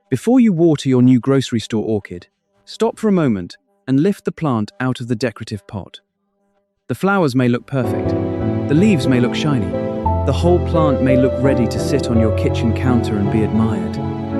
Before you water your new grocery store orchid, stop for a moment and lift the plant out of the decorative pot. The flowers may look perfect, the leaves may look shiny, the whole plant may look ready to sit on your kitchen counter and be admired.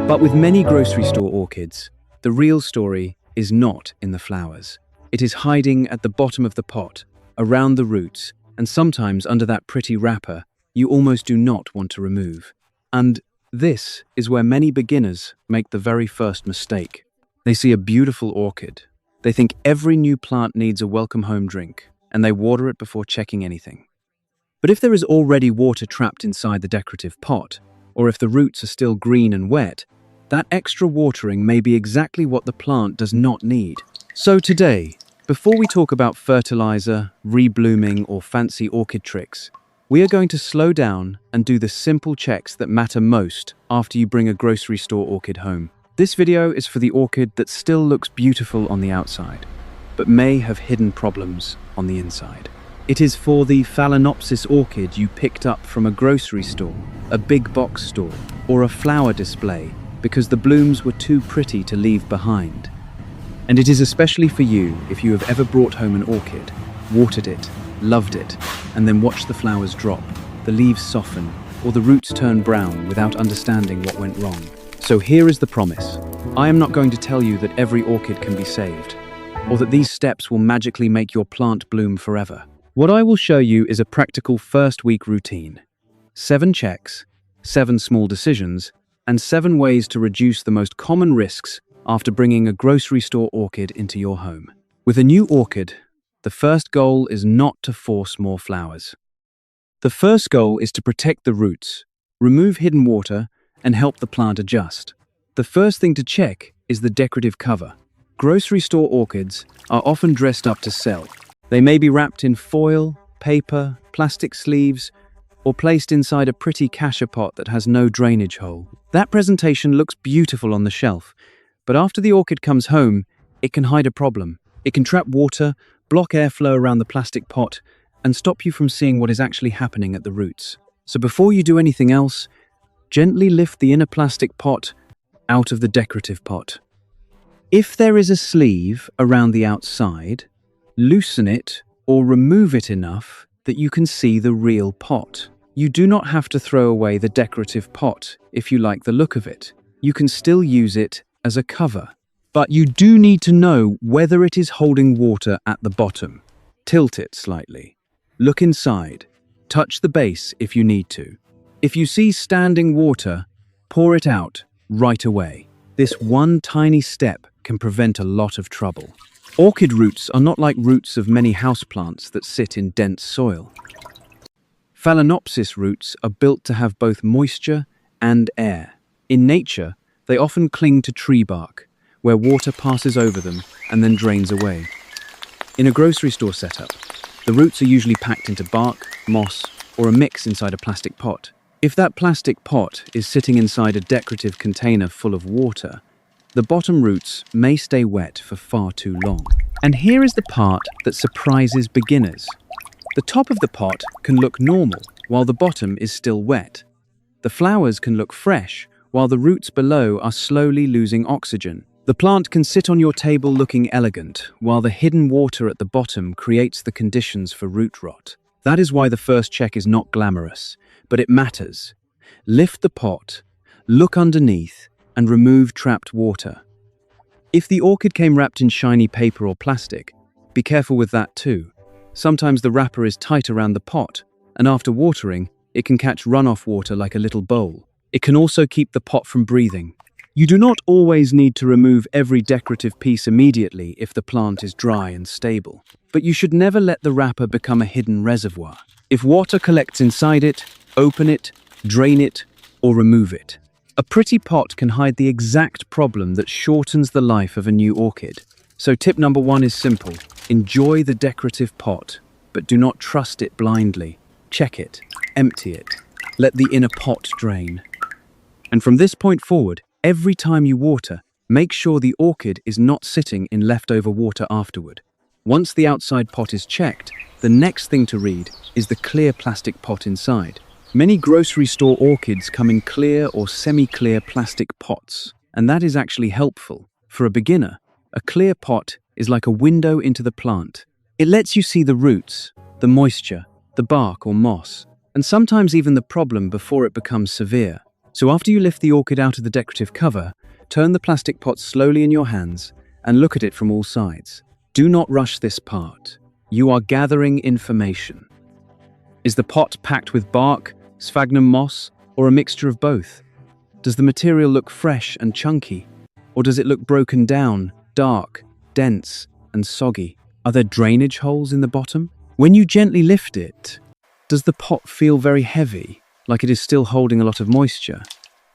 But with many grocery store orchids, the real story is not in the flowers. It is hiding at the bottom of the pot, around the roots, and sometimes under that pretty wrapper you almost do not want to remove. And this is where many beginners make the very first mistake. They see a beautiful orchid. They think every new plant needs a welcome home drink, and they water it before checking anything. But if there is already water trapped inside the decorative pot, or if the roots are still green and wet, that extra watering may be exactly what the plant does not need. So today, before we talk about fertilizer, reblooming, or fancy orchid tricks, we are going to slow down and do the simple checks that matter most after you bring a grocery store orchid home. This video is for the orchid that still looks beautiful on the outside, but may have hidden problems on the inside. It is for the Phalaenopsis orchid you picked up from a grocery store, a big box store, or a flower display because the blooms were too pretty to leave behind. And it is especially for you if you have ever brought home an orchid, watered it, loved it, and then watched the flowers drop, the leaves soften, or the roots turn brown without understanding what went wrong. So here is the promise. I am not going to tell you that every orchid can be saved, or that these steps will magically make your plant bloom forever. What I will show you is a practical first-week routine. 7 checks, 7 small decisions, and 7 ways to reduce the most common risks after bringing a grocery store orchid into your home. With a new orchid, the first goal is not to force more flowers. The first goal is to protect the roots, remove hidden water, and help the plant adjust. The first thing to check is the decorative cover. Grocery store orchids are often dressed up to sell. They may be wrapped in foil, paper, plastic sleeves, or placed inside a pretty cassia pot that has no drainage hole. That presentation looks beautiful on the shelf, but after the orchid comes home, it can hide a problem. It can trap water, block airflow around the plastic pot, and stop you from seeing what is actually happening at the roots. So before you do anything else, gently lift the inner plastic pot out of the decorative pot. If there is a sleeve around the outside, loosen it or remove it enough that you can see the real pot. You do not have to throw away the decorative pot if you like the look of it. You can still use it as a cover. But you do need to know whether it is holding water at the bottom. Tilt it slightly. Look inside. Touch the base if you need to. If you see standing water, pour it out right away. This one tiny step can prevent a lot of trouble. Orchid roots are not like roots of many houseplants that sit in dense soil. Phalaenopsis roots are built to have both moisture and air. In nature, they often cling to tree bark, where water passes over them and then drains away. In a grocery store setup, the roots are usually packed into bark, moss, or a mix inside a plastic pot. If that plastic pot is sitting inside a decorative container full of water, the bottom roots may stay wet for far too long. And here is the part that surprises beginners. The top of the pot can look normal, while the bottom is still wet. The flowers can look fresh, while the roots below are slowly losing oxygen. The plant can sit on your table looking elegant, while the hidden water at the bottom creates the conditions for root rot. That is why the first check is not glamorous, but it matters. Lift the pot, look underneath, and remove trapped water. If the orchid came wrapped in shiny paper or plastic, be careful with that too. Sometimes the wrapper is tight around the pot, and after watering, it can catch runoff water like a little bowl. It can also keep the pot from breathing. You do not always need to remove every decorative piece immediately if the plant is dry and stable. But you should never let the wrapper become a hidden reservoir. If water collects inside it, open it, drain it, or remove it. A pretty pot can hide the exact problem that shortens the life of a new orchid. So tip number 1 is simple. Enjoy the decorative pot, but do not trust it blindly. Check it, empty it, let the inner pot drain. And from this point forward, every time you water, make sure the orchid is not sitting in leftover water afterward. Once the outside pot is checked, the next thing to read is the clear plastic pot inside. Many grocery store orchids come in clear or semi-clear plastic pots, and that is actually helpful. For a beginner, a clear pot is like a window into the plant. It lets you see the roots, the moisture, the bark or moss, and sometimes even the problem before it becomes severe. So after you lift the orchid out of the decorative cover, turn the plastic pot slowly in your hands and look at it from all sides. Do not rush this part. You are gathering information. Is the pot packed with bark, sphagnum moss, or a mixture of both? Does the material look fresh and chunky, or does it look broken down, dark, dense, and soggy? Are there drainage holes in the bottom? When you gently lift it, does the pot feel very heavy, like it is still holding a lot of moisture?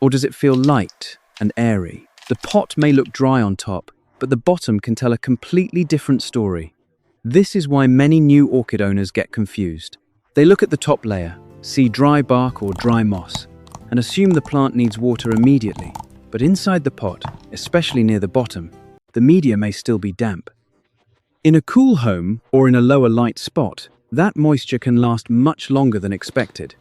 Or does it feel light and airy? The pot may look dry on top, but the bottom can tell a completely different story. This is why many new orchid owners get confused. They look at the top layer, see dry bark or dry moss, and assume the plant needs water immediately. But inside the pot, especially near the bottom, the media may still be damp. In a cool home or in a lower light spot, that moisture can last much longer than expected.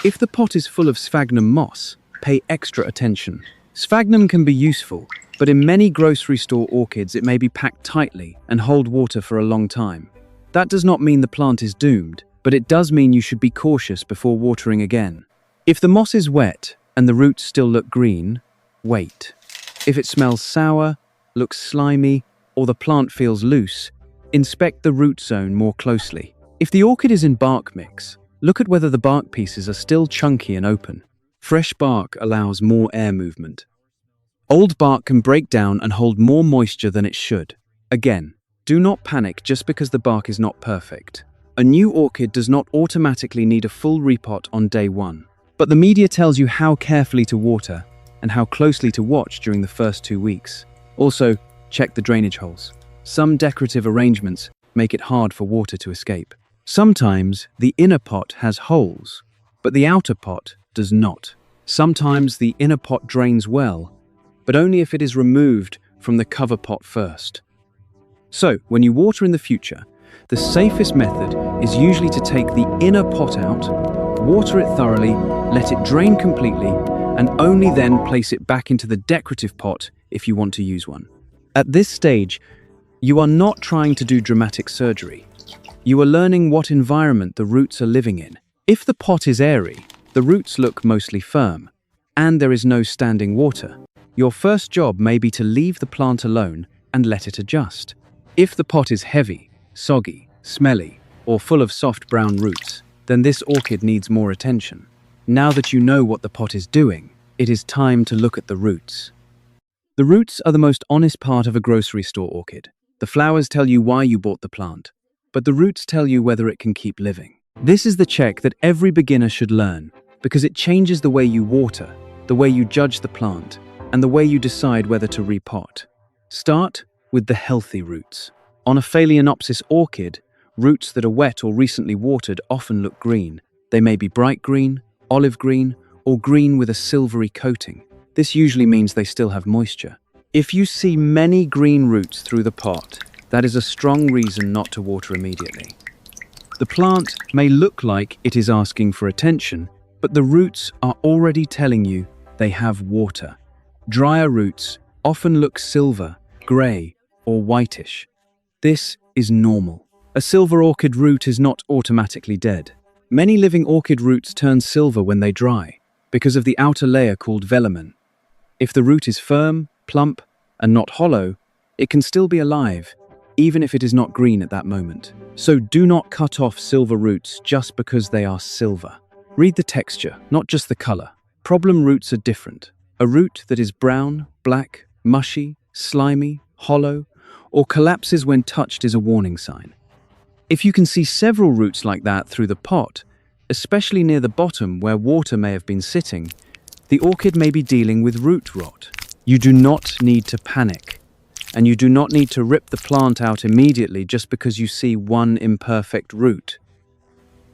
If the pot is full of sphagnum moss, pay extra attention. Sphagnum can be useful, but in many grocery store orchids it may be packed tightly and hold water for a long time. That does not mean the plant is doomed, but it does mean you should be cautious before watering again. If the moss is wet and the roots still look green, wait. If it smells sour, looks slimy, or the plant feels loose, inspect the root zone more closely. If the orchid is in bark mix, look at whether the bark pieces are still chunky and open. Fresh bark allows more air movement. Old bark can break down and hold more moisture than it should. Again, do not panic just because the bark is not perfect. A new orchid does not automatically need a full repot on day one. But the media tells you how carefully to water and how closely to watch during the first 2 weeks. Also, check the drainage holes. Some decorative arrangements make it hard for water to escape. Sometimes the inner pot has holes, but the outer pot does not. Sometimes the inner pot drains well, but only if it is removed from the cover pot first. So, when you water in the future, the safest method is usually to take the inner pot out, water it thoroughly, let it drain completely, and only then place it back into the decorative pot if you want to use one. At this stage, you are not trying to do dramatic surgery. You are learning what environment the roots are living in. If the pot is airy, the roots look mostly firm, and there is no standing water, your first job may be to leave the plant alone and let it adjust. If the pot is heavy, soggy, smelly, or full of soft brown roots, then this orchid needs more attention. Now that you know what the pot is doing, it is time to look at the roots. The roots are the most honest part of a grocery store orchid. The flowers tell you why you bought the plant, but the roots tell you whether it can keep living. This is the check that every beginner should learn, because it changes the way you water, the way you judge the plant, and the way you decide whether to repot. Start with the healthy roots. On a Phalaenopsis orchid, roots that are wet or recently watered often look green. They may be bright green, olive green, or green with a silvery coating. This usually means they still have moisture. If you see many green roots through the pot, that is a strong reason not to water immediately. The plant may look like it is asking for attention, but the roots are already telling you they have water. Drier roots often look silver, grey, or whitish. This is normal. A silver orchid root is not automatically dead. Many living orchid roots turn silver when they dry, because of the outer layer called velamen. If the root is firm, plump, and not hollow, it can still be alive, even if it is not green at that moment. So do not cut off silver roots just because they are silver. Read the texture, not just the color. Problem roots are different. A root that is brown, black, mushy, slimy, hollow, or collapses when touched is a warning sign. If you can see several roots like that through the pot, especially near the bottom where water may have been sitting, the orchid may be dealing with root rot. You do not need to panic, and you do not need to rip the plant out immediately just because you see one imperfect root.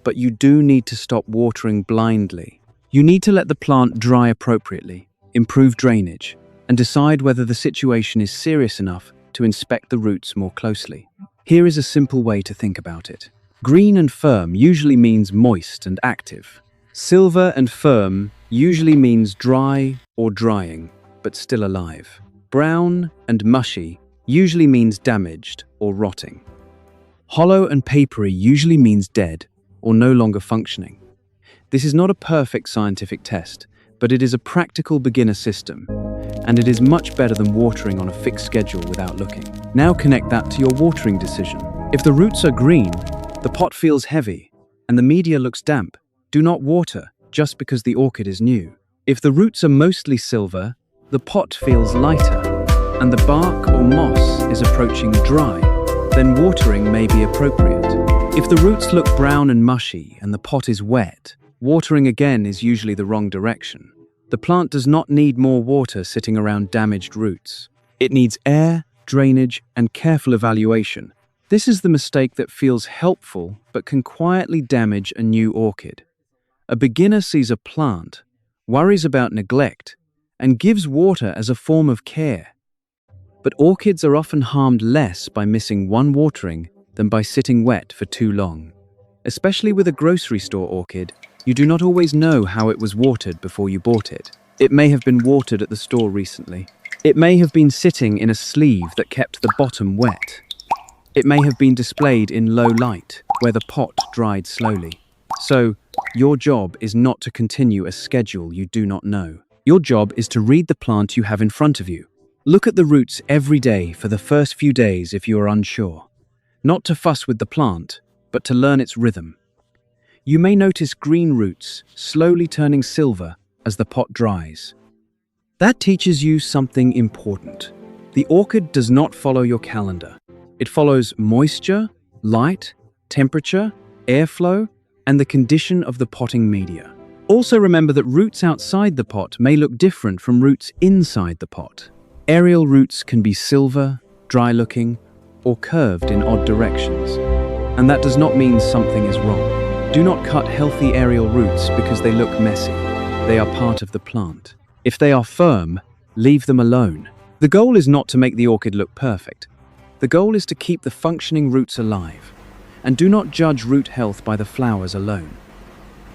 But you do need to stop watering blindly. You need to let the plant dry appropriately, improve drainage, and decide whether the situation is serious enough to inspect the roots more closely. Here is a simple way to think about it. Green and firm usually means moist and active. Silver and firm usually means dry or drying. but still alive. Brown and mushy usually means damaged or rotting. Hollow and papery usually means dead or no longer functioning. This is not a perfect scientific test, but it is a practical beginner system, and it is much better than watering on a fixed schedule without looking. Now connect that to your watering decision. If the roots are green, the pot feels heavy, and the media looks damp, do not water just because the orchid is new. If the roots are mostly silver, the pot feels lighter, and the bark or moss is approaching dry, then watering may be appropriate. If the roots look brown and mushy and the pot is wet, watering again is usually the wrong direction. The plant does not need more water sitting around damaged roots. It needs air, drainage, and careful evaluation. This is the mistake that feels helpful but can quietly damage a new orchid. A beginner sees a plant, worries about neglect, and gives water as a form of care. But orchids are often harmed less by missing one watering than by sitting wet for too long. Especially with a grocery store orchid, you do not always know how it was watered before you bought it. It may have been watered at the store recently. It may have been sitting in a sleeve that kept the bottom wet. It may have been displayed in low light, where the pot dried slowly. So, your job is not to continue a schedule you do not know. Your job is to read the plant you have in front of you. Look at the roots every day for the first few days if you are unsure. Not to fuss with the plant, but to learn its rhythm. You may notice green roots slowly turning silver as the pot dries. That teaches you something important. The orchid does not follow your calendar. It follows moisture, light, temperature, airflow, and the condition of the potting media. Also remember that roots outside the pot may look different from roots inside the pot. Aerial roots can be silver, dry-looking, or curved in odd directions. And that does not mean something is wrong. Do not cut healthy aerial roots because they look messy. They are part of the plant. If they are firm, leave them alone. The goal is not to make the orchid look perfect. The goal is to keep the functioning roots alive. And do not judge root health by the flowers alone.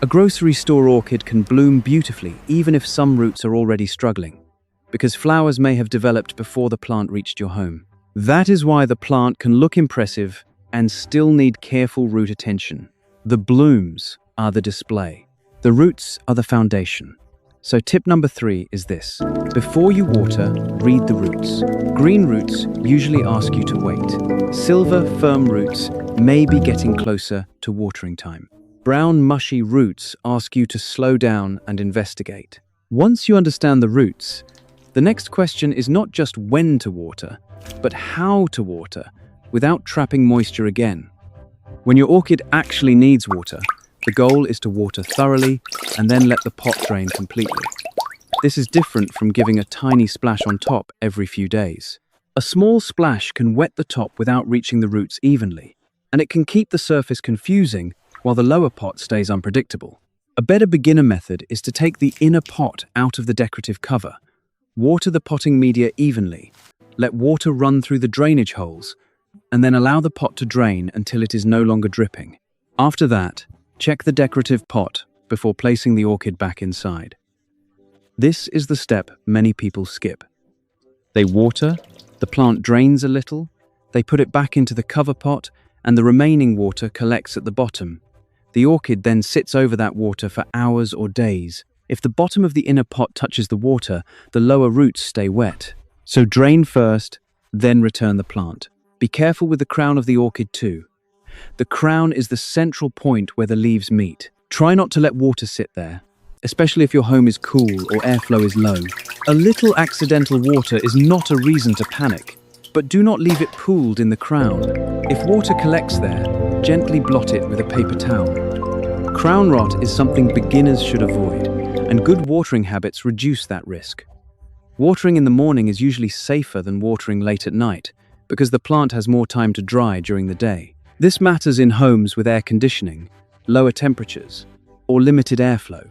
A grocery store orchid can bloom beautifully even if some roots are already struggling, because flowers may have developed before the plant reached your home. That is why the plant can look impressive and still need careful root attention. The blooms are the display. The roots are the foundation. So tip number 3 is this. Before you water, read the roots. Green roots usually ask you to wait. Silver, firm roots may be getting closer to watering time. Brown, mushy roots ask you to slow down and investigate. Once you understand the roots, the next question is not just when to water, but how to water without trapping moisture again. When your orchid actually needs water, the goal is to water thoroughly and then let the pot drain completely. This is different from giving a tiny splash on top every few days. A small splash can wet the top without reaching the roots evenly, and it can keep the surface confusing while the lower pot stays unpredictable. A better beginner method is to take the inner pot out of the decorative cover. Water the potting media evenly. Let water run through the drainage holes, and then allow the pot to drain until it is no longer dripping. After that, check the decorative pot before placing the orchid back inside. This is the step many people skip. They water, the plant drains a little, they put it back into the cover pot, and the remaining water collects at the bottom. The orchid then sits over that water for hours or days. If the bottom of the inner pot touches the water, the lower roots stay wet. So drain first, then return the plant. Be careful with the crown of the orchid too. The crown is the central point where the leaves meet. Try not to let water sit there, especially if your home is cool or airflow is low. A little accidental water is not a reason to panic, but do not leave it pooled in the crown. If water collects there, gently blot it with a paper towel. Crown rot is something beginners should avoid, and good watering habits reduce that risk. Watering in the morning is usually safer than watering late at night, because the plant has more time to dry during the day. This matters in homes with air conditioning, lower temperatures, or limited airflow.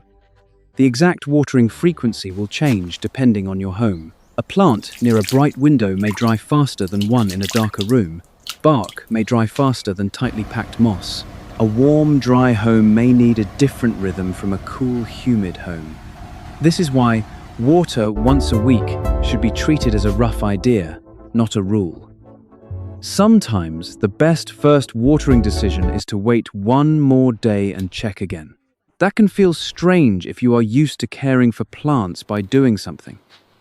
The exact watering frequency will change depending on your home. A plant near a bright window may dry faster than one in a darker room. Bark may dry faster than tightly packed moss. A warm, dry home may need a different rhythm from a cool, humid home. This is why Water once a week should be treated as a rough idea, not a rule. Sometimes the best first watering decision is to wait one more day and check again. That can feel strange if you are used to caring for plants by doing something.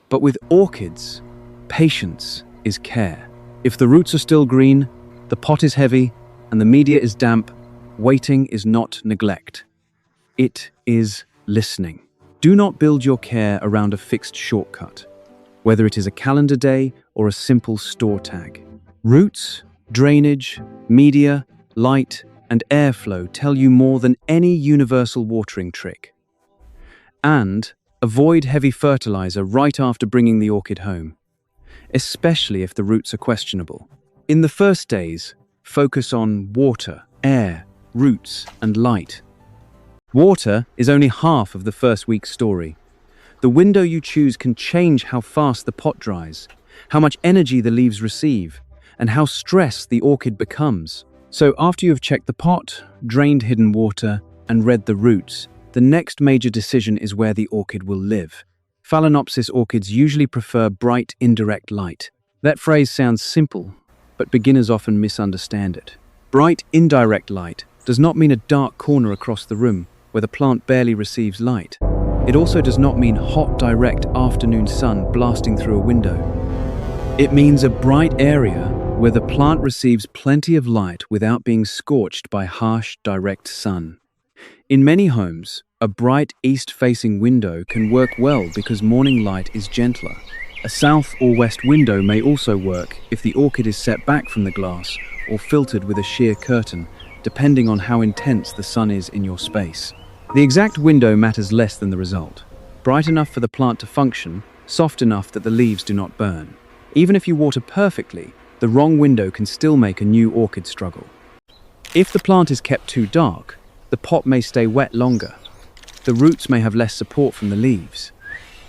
But with orchids, patience is care. If the roots are still green, the pot is heavy, and the media is damp, waiting is not neglect. It is listening. Do not build your care around a fixed shortcut, whether it is a calendar day or a simple store tag. Roots, drainage, media, light, and airflow tell you more than any universal watering trick. And avoid heavy fertilizer right after bringing the orchid home, especially if the roots are questionable. In the first days, focus on water, air, roots, and light. Water is only half of the first week's story. The window you choose can change how fast the pot dries, how much energy the leaves receive, and how stressed the orchid becomes. So after you have checked the pot, drained hidden water, and read the roots, the next major decision is where the orchid will live. Phalaenopsis orchids usually prefer bright, indirect light. That phrase sounds simple, but beginners often misunderstand it. Bright, indirect light does not mean a dark corner across the room where the plant barely receives light. It also does not mean hot, direct afternoon sun blasting through a window. It means a bright area where the plant receives plenty of light without being scorched by harsh, direct sun. In many homes, a bright east-facing window can work well because morning light is gentler. A south or west window may also work if the orchid is set back from the glass or filtered with a sheer curtain, depending on how intense the sun is in your space. The exact window matters less than the result. Bright enough for the plant to function, soft enough that the leaves do not burn. Even if you water perfectly, the wrong window can still make a new orchid struggle. If the plant is kept too dark, the pot may stay wet longer. The roots may have less support from the leaves,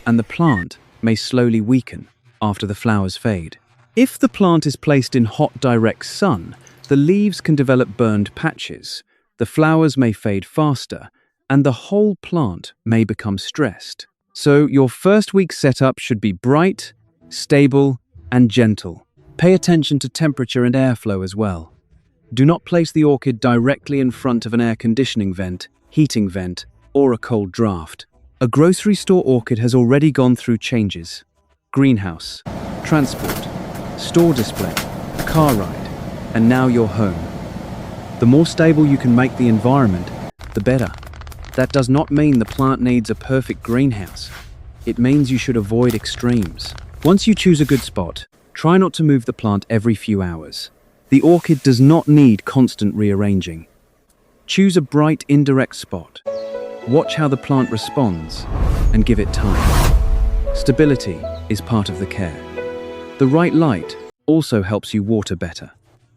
and the plant may slowly weaken after the flowers fade. If the plant is placed in hot, direct sun, the leaves can develop burned patches, the flowers may fade faster, and the whole plant may become stressed. So your first week setup should be bright, stable, and gentle. Pay attention to temperature and airflow as well. Do not place the orchid directly in front of an air conditioning vent, heating vent, or a cold draft. A grocery store orchid has already gone through changes: greenhouse, transport, store display, car ride, and now you're home. The more stable you can make the environment, the better. That does not mean the plant needs a perfect greenhouse. It means you should avoid extremes. Once you choose a good spot, try not to move the plant every few hours. The orchid does not need constant rearranging. Choose a bright, indirect spot. Watch how the plant responds and give it time. Stability is part of the care. The right light also helps you water better.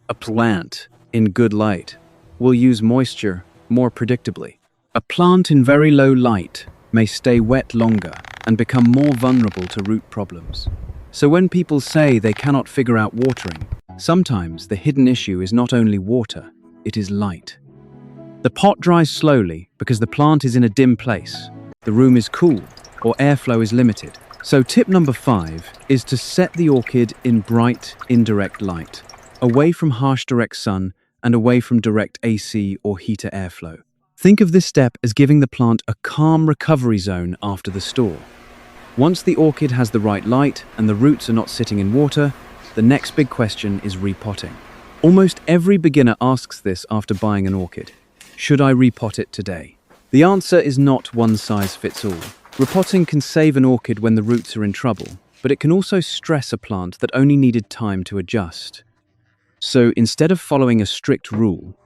A plant in good light will use moisture more predictably. A plant in very low light may stay wet longer and become more vulnerable to root problems. So when people say they cannot figure out watering, sometimes the hidden issue is not only water, it is light. The pot dries slowly because the plant is in a dim place, the room is cool, or airflow is limited. So tip number 5 is to set the orchid in bright, indirect light, away from harsh direct sun and away from direct AC or heater airflow. Think of this step as giving the plant a calm recovery zone after the store. Once the orchid has the right light and the roots are not sitting in water, the next big question is repotting. Almost every beginner asks this after buying an orchid. Should I repot it today? The answer is not one size fits all. Repotting can save an orchid when the roots are in trouble, but it can also stress a plant that only needed time to adjust. So instead of following a strict rule,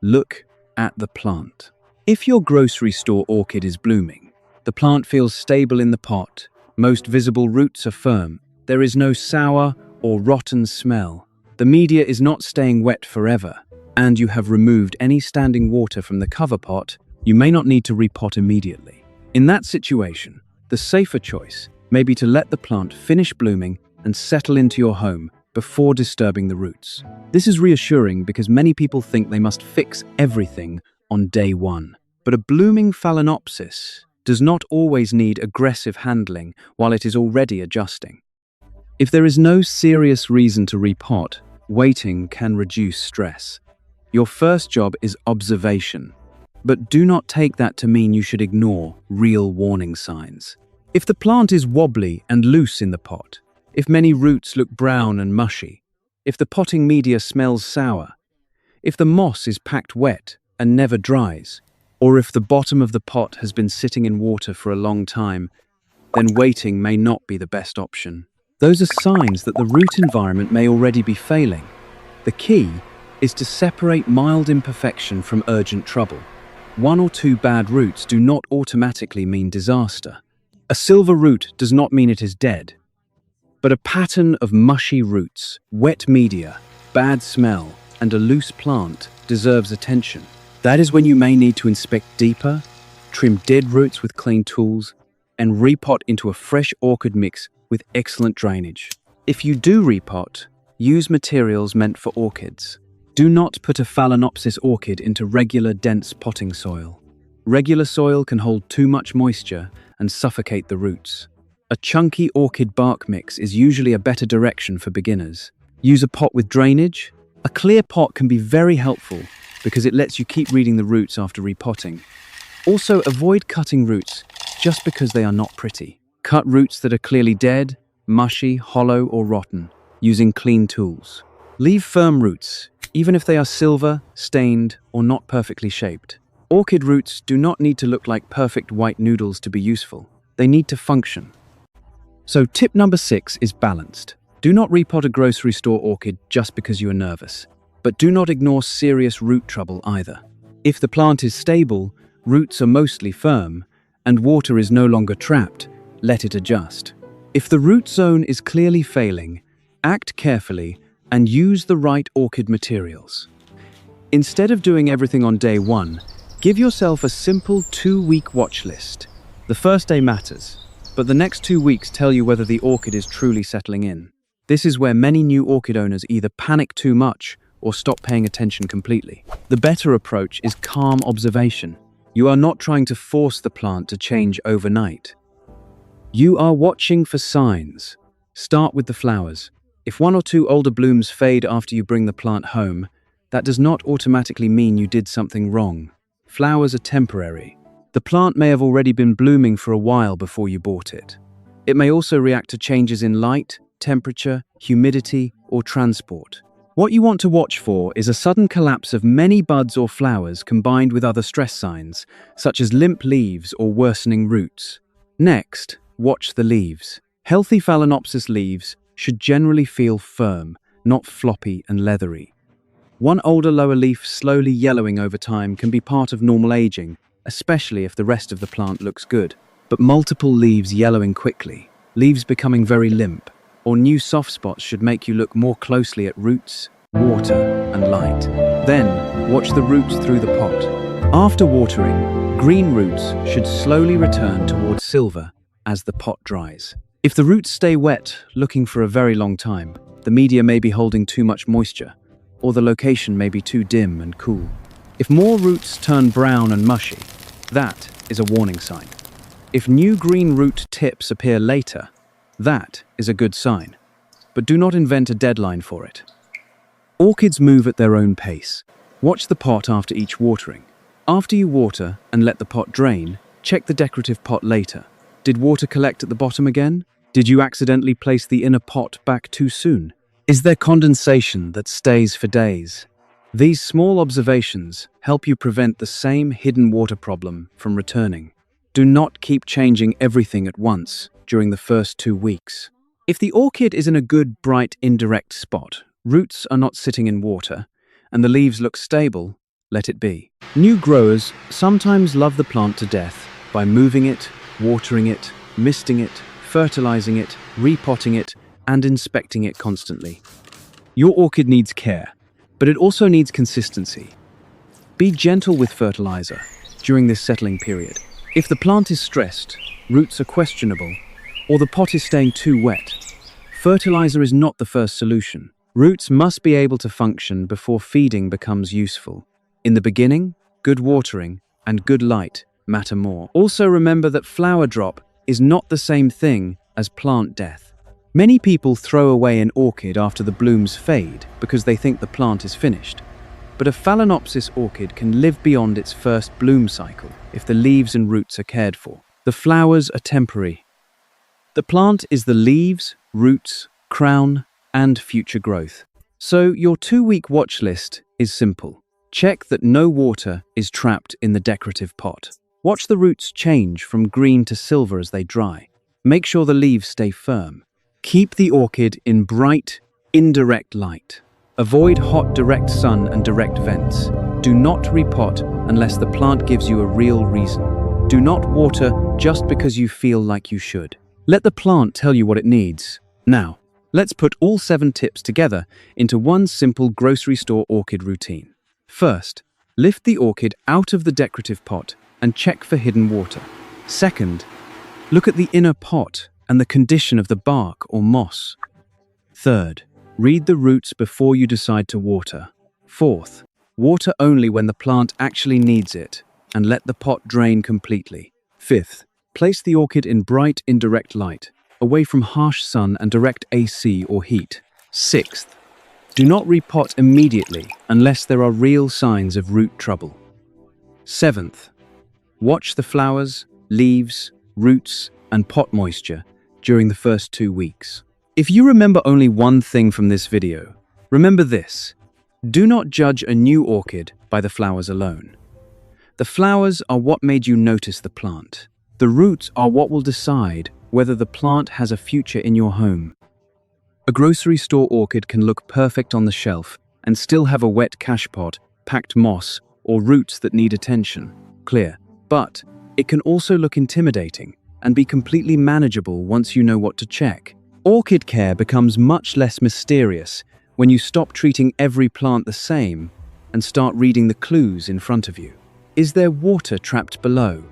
look at the plant. If your grocery store orchid is blooming, the plant feels stable in the pot, most visible roots are firm, there is no sour or rotten smell, the media is not staying wet forever, and you have removed any standing water from the cover pot, you may not need to repot immediately. In that situation, the safer choice may be to let the plant finish blooming and settle into your home before disturbing the roots. This is reassuring because many people think they must fix everything on day one. But a blooming Phalaenopsis does not always need aggressive handling while it is already adjusting. If there is no serious reason to repot, waiting can reduce stress. Your first job is observation, but do not take that to mean you should ignore real warning signs. If the plant is wobbly and loose in the pot, if many roots look brown and mushy, if the potting media smells sour, if the moss is packed wet and never dries, or if the bottom of the pot has been sitting in water for a long time, then waiting may not be the best option. Those are signs that the root environment may already be failing. The key is to separate mild imperfection from urgent trouble. 1 or 2 bad roots do not automatically mean disaster. A silver root does not mean it is dead. But a pattern of mushy roots, wet media, bad smell, and a loose plant deserves attention. That is when you may need to inspect deeper, trim dead roots with clean tools, and repot into a fresh orchid mix with excellent drainage. If you do repot, use materials meant for orchids. Do not put a Phalaenopsis orchid into regular, dense potting soil. Regular soil can hold too much moisture and suffocate the roots. A chunky orchid bark mix is usually a better direction for beginners. Use a pot with drainage. A clear pot can be very helpful because it lets you keep reading the roots after repotting. Also, avoid cutting roots just because they are not pretty. Cut roots that are clearly dead, mushy, hollow, or rotten, using clean tools. Leave firm roots, even if they are silver, stained, or not perfectly shaped. Orchid roots do not need to look like perfect white noodles to be useful. They need to function. So tip number 6 is balanced. Do not repot a grocery store orchid just because you are nervous. But do not ignore serious root trouble either. If the plant is stable, roots are mostly firm, and water is no longer trapped, let it adjust. If the root zone is clearly failing, act carefully and use the right orchid materials. Instead of doing everything on day 1, give yourself a simple 2-week watch list. The first day matters, but the next 2 weeks tell you whether the orchid is truly settling in. This is where many new orchid owners either panic too much or stop paying attention completely. The better approach is calm observation. You are not trying to force the plant to change overnight. You are watching for signs. Start with the flowers. If 1 or 2 older blooms fade after you bring the plant home, that does not automatically mean you did something wrong. Flowers are temporary. The plant may have already been blooming for a while before you bought it. It may also react to changes in light, temperature, humidity, or transport. What you want to watch for is a sudden collapse of many buds or flowers combined with other stress signs, such as limp leaves or worsening roots. Next, watch the leaves. Healthy Phalaenopsis leaves should generally feel firm, not floppy and leathery. One older lower leaf slowly yellowing over time can be part of normal aging, especially if the rest of the plant looks good. But multiple leaves yellowing quickly, leaves becoming very limp, or new soft spots should make you look more closely at roots, water, and light. Then, watch the roots through the pot. After watering, green roots should slowly return towards silver as the pot dries. If the roots stay wet, looking for a very long time, the media may be holding too much moisture, or the location may be too dim and cool. If more roots turn brown and mushy, that is a warning sign. If new green root tips appear later, that is a good sign, but do not invent a deadline for it. Orchids move at their own pace. Watch the pot after each watering. After you water and let the pot drain, check the decorative pot later. Did water collect at the bottom again? Did you accidentally place the inner pot back too soon? Is there condensation that stays for days? These small observations help you prevent the same hidden water problem from returning. Do not keep changing everything at once during the first 2 weeks. If the orchid is in a good, bright, indirect spot, roots are not sitting in water, and the leaves look stable, let it be. New growers sometimes love the plant to death by moving it, watering it, misting it, fertilizing it, repotting it, and inspecting it constantly. Your orchid needs care, but it also needs consistency. Be gentle with fertilizer during this settling period. If the plant is stressed, roots are questionable, or the pot is staying too wet, fertilizer is not the first solution. Roots must be able to function before feeding becomes useful. In the beginning, good watering and good light matter more. Also remember that flower drop is not the same thing as plant death. Many people throw away an orchid after the blooms fade because they think the plant is finished. But a Phalaenopsis orchid can live beyond its first bloom cycle if the leaves and roots are cared for. The flowers are temporary. The plant is the leaves, roots, crown, and future growth. So your 2-week watch list is simple. Check that no water is trapped in the decorative pot. Watch the roots change from green to silver as they dry. Make sure the leaves stay firm. Keep the orchid in bright, indirect light. Avoid hot direct sun and direct vents. Do not repot unless the plant gives you a real reason. Do not water just because you feel like you should. Let the plant tell you what it needs. Now, let's put all 7 tips together into one simple grocery store orchid routine. First, lift the orchid out of the decorative pot and check for hidden water. Second, look at the inner pot and the condition of the bark or moss. Third, read the roots before you decide to water. Fourth, water only when the plant actually needs it and let the pot drain completely. Fifth, place the orchid in bright, indirect light, away from harsh sun and direct AC or heat. Sixth, do not repot immediately unless there are real signs of root trouble. Seventh, watch the flowers, leaves, roots, and pot moisture during the first 2 weeks. If you remember only one thing from this video, remember this: do not judge a new orchid by the flowers alone. The flowers are what made you notice the plant. The roots are what will decide whether the plant has a future in your home. A grocery store orchid can look perfect on the shelf and still have a wet cash pot, packed moss, or roots that need attention. Clear. But it can also look intimidating and be completely manageable once you know what to check. Orchid care becomes much less mysterious when you stop treating every plant the same and start reading the clues in front of you. Is there water trapped below?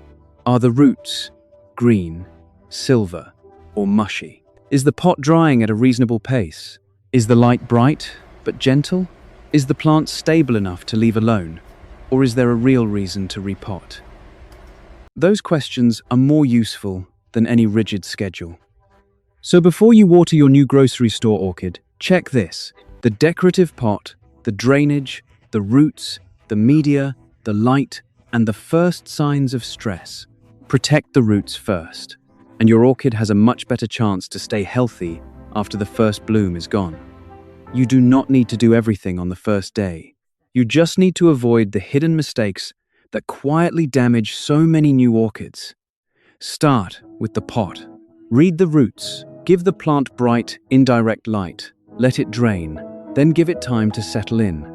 Are the roots green, silver, or mushy? Is the pot drying at a reasonable pace? Is the light bright but gentle? Is the plant stable enough to leave alone? Or is there a real reason to repot? Those questions are more useful than any rigid schedule. So before you water your new grocery store orchid, check this: the decorative pot, the drainage, the roots, the media, the light, and the first signs of stress. Protect the roots first, and your orchid has a much better chance to stay healthy after the first bloom is gone. You do not need to do everything on the first day. You just need to avoid the hidden mistakes that quietly damage so many new orchids. Start with the pot. Read the roots. Give the plant bright, indirect light. Let it drain. Then give it time to settle in.